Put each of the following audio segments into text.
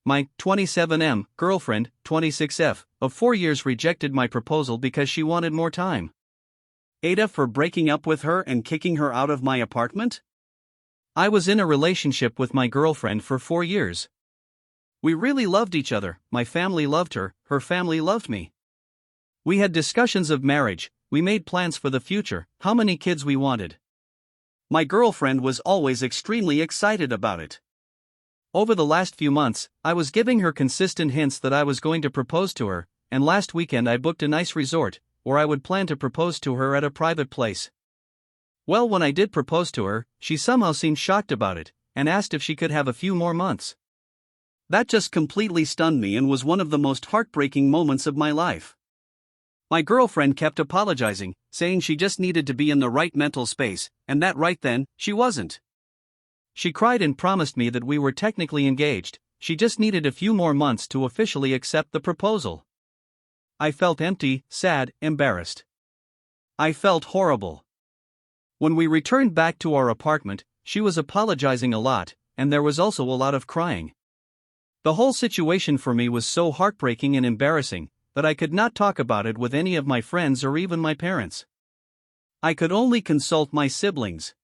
My 27M girlfriend, 26F, of 4 years rejected my proposal because she wanted more time. Ada for breaking up with her and kicking her out of my apartment? I was in a relationship with my girlfriend for 4 years. We really loved each other, my family loved her, her family loved me. We had discussions of marriage, we made plans for the future, how many kids we wanted. My girlfriend was always extremely excited about it. Over the last few months, I was giving her consistent hints that I was going to propose to her, and last weekend I booked a nice resort, where I would plan to propose to her at a private place. Well, when I did propose to her, she somehow seemed shocked about it, and asked if she could have a few more months. That just completely stunned me and was one of the most heartbreaking moments of my life. My girlfriend kept apologizing, saying she just needed to be in the right mental space, and that right then, she wasn't. She cried and promised me that we were technically engaged, she just needed a few more months to officially accept the proposal. I felt empty, sad, embarrassed. I felt horrible. When we returned back to our apartment, she was apologizing a lot, and there was also a lot of crying. The whole situation for me was so heartbreaking and embarrassing that I could not talk about it with any of my friends or even my parents. I could only consult my siblings.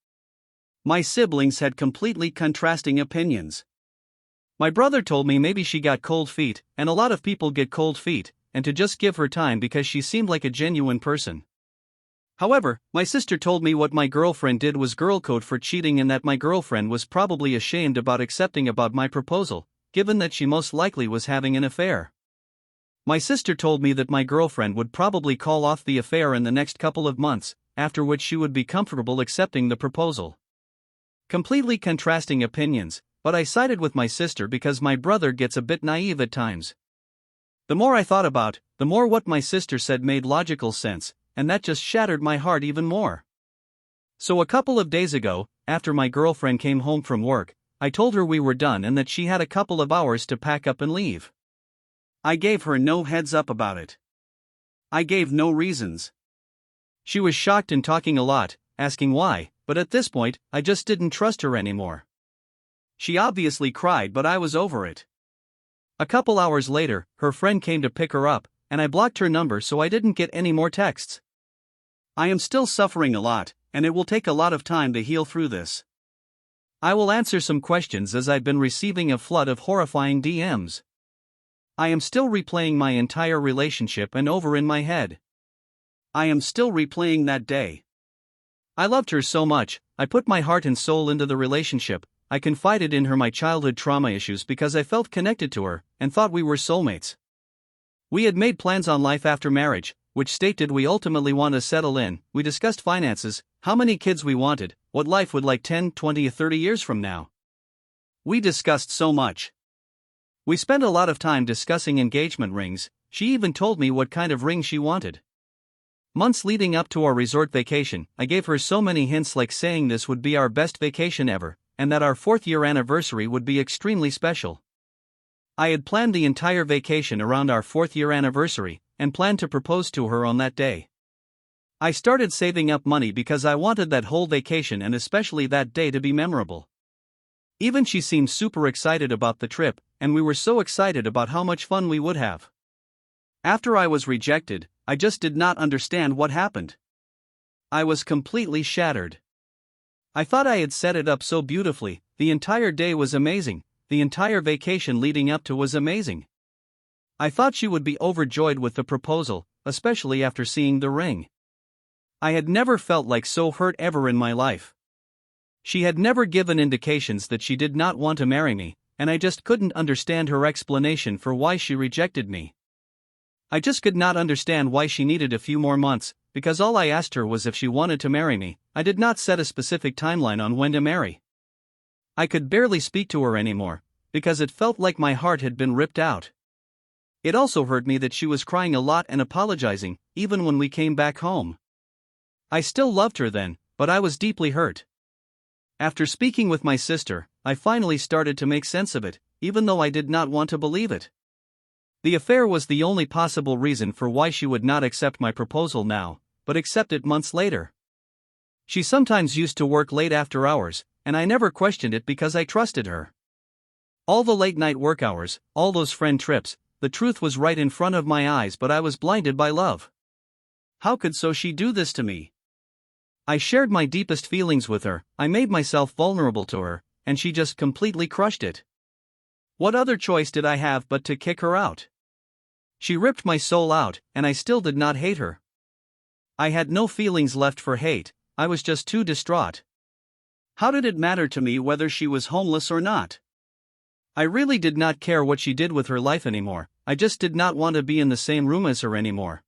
My siblings had completely contrasting opinions. My brother told me maybe she got cold feet, and a lot of people get cold feet, and to just give her time because she seemed like a genuine person. However, my sister told me what my girlfriend did was girl code for cheating and that my girlfriend was probably ashamed about accepting about my proposal, given that she most likely was having an affair. My sister told me that my girlfriend would probably call off the affair in the next couple of months, after which she would be comfortable accepting the proposal. Completely contrasting opinions, but I sided with my sister because my brother gets a bit naive at times. The more I thought about, the more what my sister said made logical sense, and that just shattered my heart even more. So a couple of days ago, after my girlfriend came home from work, I told her we were done and that she had a couple of hours to pack up and leave. I gave her no heads up about it. I gave no reasons. She was shocked and talking a lot, asking why, but at this point, I just didn't trust her anymore. She obviously cried, but I was over it. A couple hours later, her friend came to pick her up, and I blocked her number so I didn't get any more texts. I am still suffering a lot, and it will take a lot of time to heal through this. I will answer some questions as I've been receiving a flood of horrifying DMs. I am still replaying my entire relationship and over in my head. I am still replaying that day. I loved her so much, I put my heart and soul into the relationship, I confided in her my childhood trauma issues because I felt connected to her, and thought we were soulmates. We had made plans on life after marriage, which state did we ultimately want to settle in, we discussed finances, how many kids we wanted, what life would like 10, 20 or 30 years from now. We discussed so much. We spent a lot of time discussing engagement rings, she even told me what kind of ring she wanted. Months leading up to our resort vacation, I gave her so many hints like saying this would be our best vacation ever, and that our 4th-year anniversary would be extremely special. I had planned the entire vacation around our 4th-year anniversary, and planned to propose to her on that day. I started saving up money because I wanted that whole vacation and especially that day to be memorable. Even she seemed super excited about the trip, and we were so excited about how much fun we would have. After I was rejected, I just did not understand what happened. I was completely shattered. I thought I had set it up so beautifully, the entire day was amazing, the entire vacation leading up to was amazing. I thought she would be overjoyed with the proposal, especially after seeing the ring. I had never felt like so hurt ever in my life. She had never given indications that she did not want to marry me, and I just couldn't understand her explanation for why she rejected me. I just could not understand why she needed a few more months, because all I asked her was if she wanted to marry me. I did not set a specific timeline on when to marry. I could barely speak to her anymore, because it felt like my heart had been ripped out. It also hurt me that she was crying a lot and apologizing, even when we came back home. I still loved her then, but I was deeply hurt. After speaking with my sister, I finally started to make sense of it, even though I did not want to believe it. The affair was the only possible reason for why she would not accept my proposal now, but accept it months later. She sometimes used to work late after hours, and I never questioned it because I trusted her. All the late night work hours, all those friend trips, the truth was right in front of my eyes, but I was blinded by love. How could she do this to me? I shared my deepest feelings with her, I made myself vulnerable to her, and she just completely crushed it. What other choice did I have but to kick her out? She ripped my soul out, and I still did not hate her. I had no feelings left for hate, I was just too distraught. How did it matter to me whether she was homeless or not? I really did not care what she did with her life anymore, I just did not want to be in the same room as her anymore.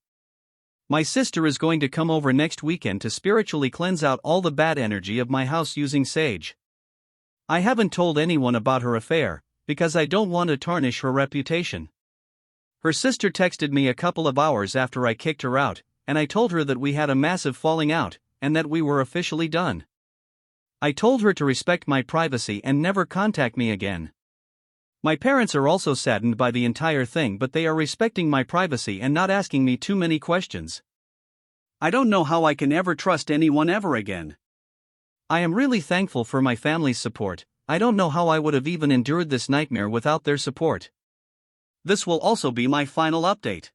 My sister is going to come over next weekend to spiritually cleanse out all the bad energy of my house using sage. I haven't told anyone about her affair, because I don't want to tarnish her reputation. Her sister texted me a couple of hours after I kicked her out, and I told her that we had a massive falling out, and that we were officially done. I told her to respect my privacy and never contact me again. My parents are also saddened by the entire thing, but they are respecting my privacy and not asking me too many questions. I don't know how I can ever trust anyone ever again. I am really thankful for my family's support. I don't know how I would have even endured this nightmare without their support. This will also be my final update.